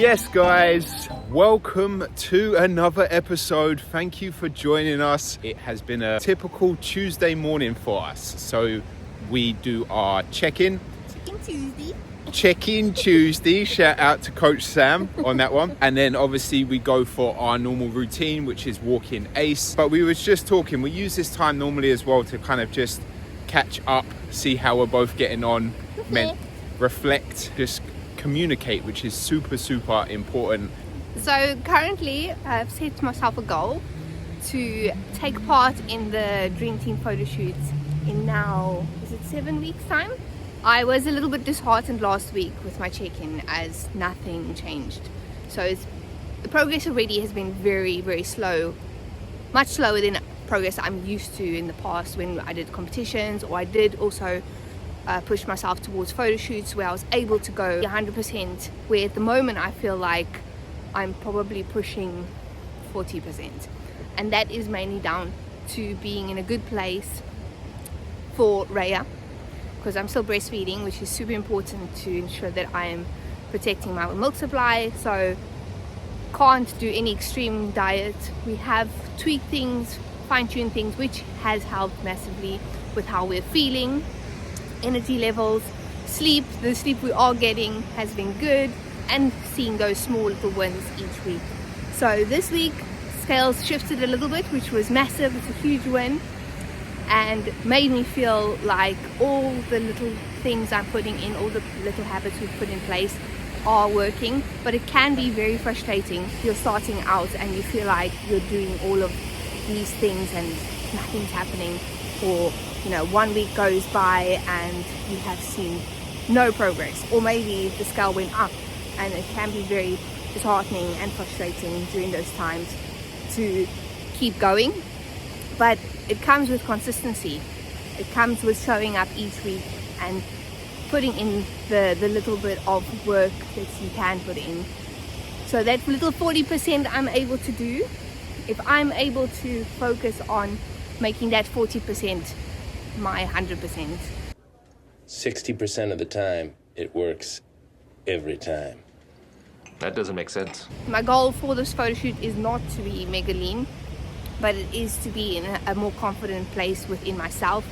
Yes, guys, welcome to another episode. Thank you for joining us. It has been a typical Tuesday morning for us. So we do our check-in Tuesday. Shout out to Coach Sam on that one. And then obviously we go for our normal routine, which is walking ace. But we was just talking, we use this time normally as well to kind of just catch up, see how we're both getting on, reflect, just communicate, which is super important. So currently I've set myself a goal to take part in the Dream Team photo shoots in now, is it 7 weeks time? I was a little bit disheartened last week with my check-in as nothing changed. So the progress already has been very slow, much slower than progress I'm used to in the past when I did competitions, or I did also push myself towards photo shoots where I was able to go 100%, where at the moment I feel like I'm probably pushing 40%. And that is mainly down to being in a good place for Rhea, because I'm still breastfeeding, which is super important to ensure that I am protecting my milk supply. So can't do any extreme diet. We have tweaked things, fine-tuned things, which has helped massively with how we're feeling, energy levels, sleep. The sleep we are getting has been good, and seeing those small little wins each week. So this week scales shifted a little bit, which was massive. It's a huge win and made me feel like all the little things I'm putting in, all the little habits we've put in place are working. But it can be very frustrating. You're starting out and you feel like you're doing all of these things and nothing's happening, or 1 week goes by and you have seen no progress, or maybe the scale went up, and it can be very disheartening and frustrating during those times to keep going. But it comes with consistency. It comes with showing up each week and putting in the little bit of work that you can put in. So that little 40% I'm able to do, if I'm able to focus on making that 40% my 100%. 60% of the time, it works every time. That doesn't make sense. My goal for this photo shoot is not to be mega lean, but it is to be in a more confident place within myself,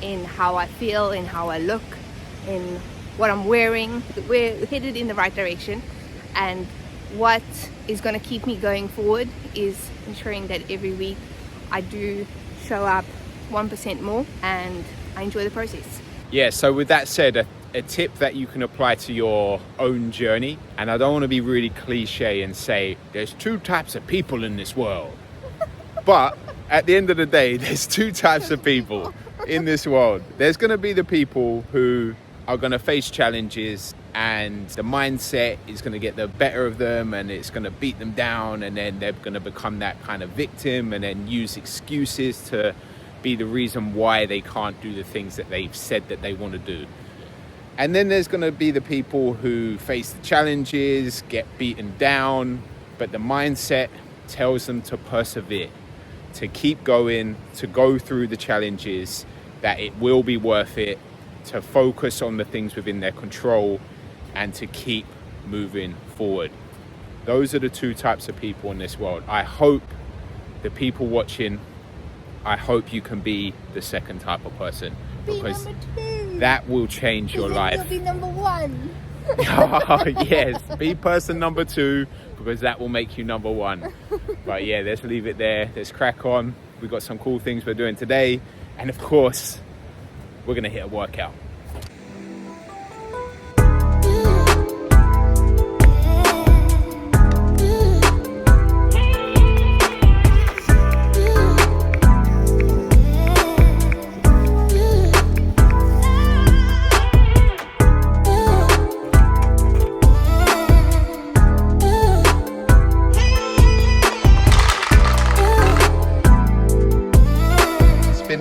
in how I feel, in how I look, in what I'm wearing. We're headed in the right direction, and what is going to keep me going forward is ensuring that every week I do show up 1% more and I enjoy the process. Yeah, so with that said, a tip that you can apply to your own journey, and I don't want to be really cliche and say there's two types of people in this world, but at the end of the day, there's two types of people in this world. There's going to be the people who are going to face challenges and the mindset is going to get the better of them and it's going to beat them down, and then they're going to become that kind of victim and then use excuses to be the reason why they can't do the things that they've said that they want to do. And then there's going to be the people who face the challenges, get beaten down, but the mindset tells them to persevere, to keep going, to go through the challenges, that it will be worth it, to focus on the things within their control and to keep moving forward. Those are the two types of people in this world. I hope the people watching, I hope you can be the second type of person, because that will change your life. You'll be number one. Oh, yes, be person number 2, because that will make you number 1. But yeah, let's leave it there. Let's crack on. We've got some cool things we're doing today. And of course, we're going to hit a workout. Sit.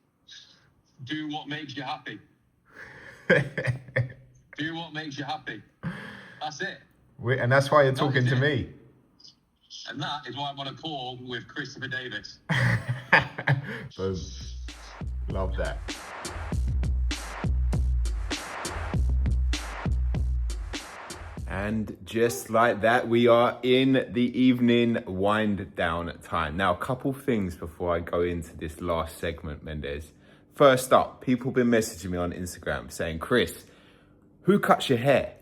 Do what makes you happy. Do what makes you happy. That's it. And that's why you're talking to me. And that is why I'm on a call with Christopher Davis. Boom. Love that. And just like that, we are in the evening wind down time. Now, a couple things before I go into this last segment, Mendez. First up, people have been messaging me on Instagram saying, Chris, who cuts your hair?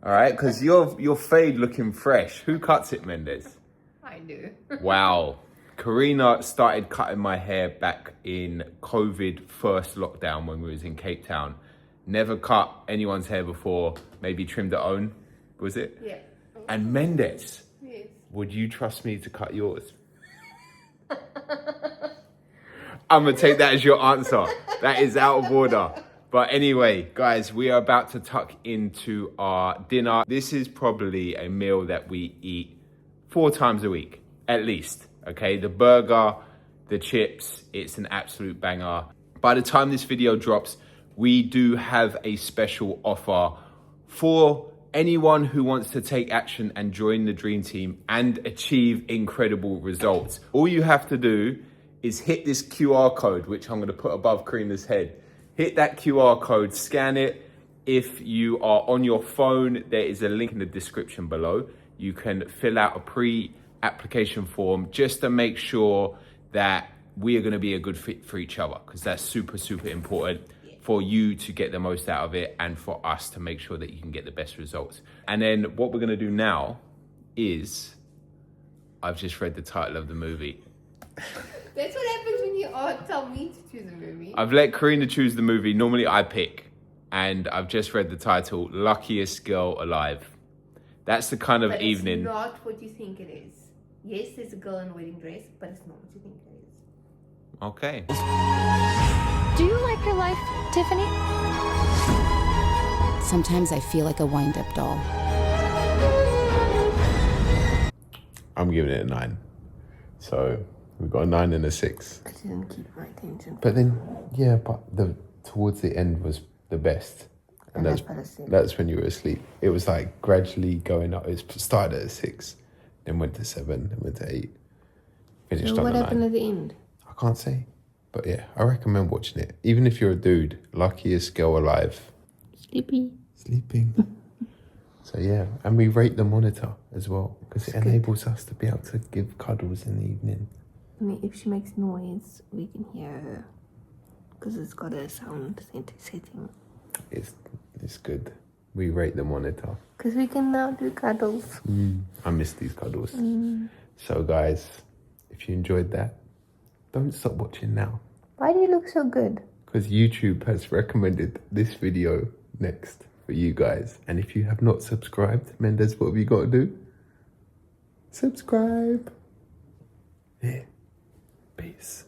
All right, because your fade looking fresh. Who cuts it, Mendez? I do. Wow. Karina started cutting my hair back in COVID first lockdown when we was in Cape Town. Never cut anyone's hair before, maybe trimmed her own, was it? Yeah. And Mendez, Yes. would you trust me to cut yours? I'm gonna take that as your answer. That is out of order. But anyway, guys, we are about to tuck into our dinner. This is probably a meal that we eat 4 times a week, at least, okay? The burger, the chips, it's an absolute banger. By the time this video drops, we do have a special offer for anyone who wants to take action and join the Dream Team and achieve incredible results. All you have to do is hit this QR code, which I'm gonna put above Karina's head. Hit that QR code, scan it. If you are on your phone, there is a link in the description below. You can fill out a pre-application form just to make sure that we are gonna be a good fit for each other, because that's super, super important for you to get the most out of it and for us to make sure that you can get the best results. And then what we're gonna do now is, I've just read the title of the movie. That's what happens when you tell me to choose a movie. I've let Karina choose the movie. Normally I pick. And I've just read the title, Luckiest Girl Alive. That's the kind of But evening. it's not what you think it is. Yes, there's a girl in a wedding dress, but it's not what you think it is. Okay. Do you like your life, Tiffany? Sometimes I feel like a wind-up doll. I'm giving it a 9. So we've got a 9 and a 6. I didn't keep my attention. But then, yeah, but towards the end was the best. And that's when you were asleep. It was like gradually going up. It started at a 6, then went to 7, then went to 8. Finished So on what a 9. happened at the end? I can't say. But yeah, I recommend watching it. Even if you're a dude, Luckiest Girl Alive. Sleeping. So yeah, and we rate the monitor as well, because it enables us to be able to give cuddles in the evening. I mean, if she makes noise, we can hear her. Because it's got a sound setting. It's good. We rate the monitor. Because we can now do cuddles. I miss these cuddles. So guys, if you enjoyed that, don't stop watching now. Why do you look so good? Because YouTube has recommended this video next for you guys. And if you have not subscribed, Mendez, what have you got to do? Subscribe. Yeah. Peace.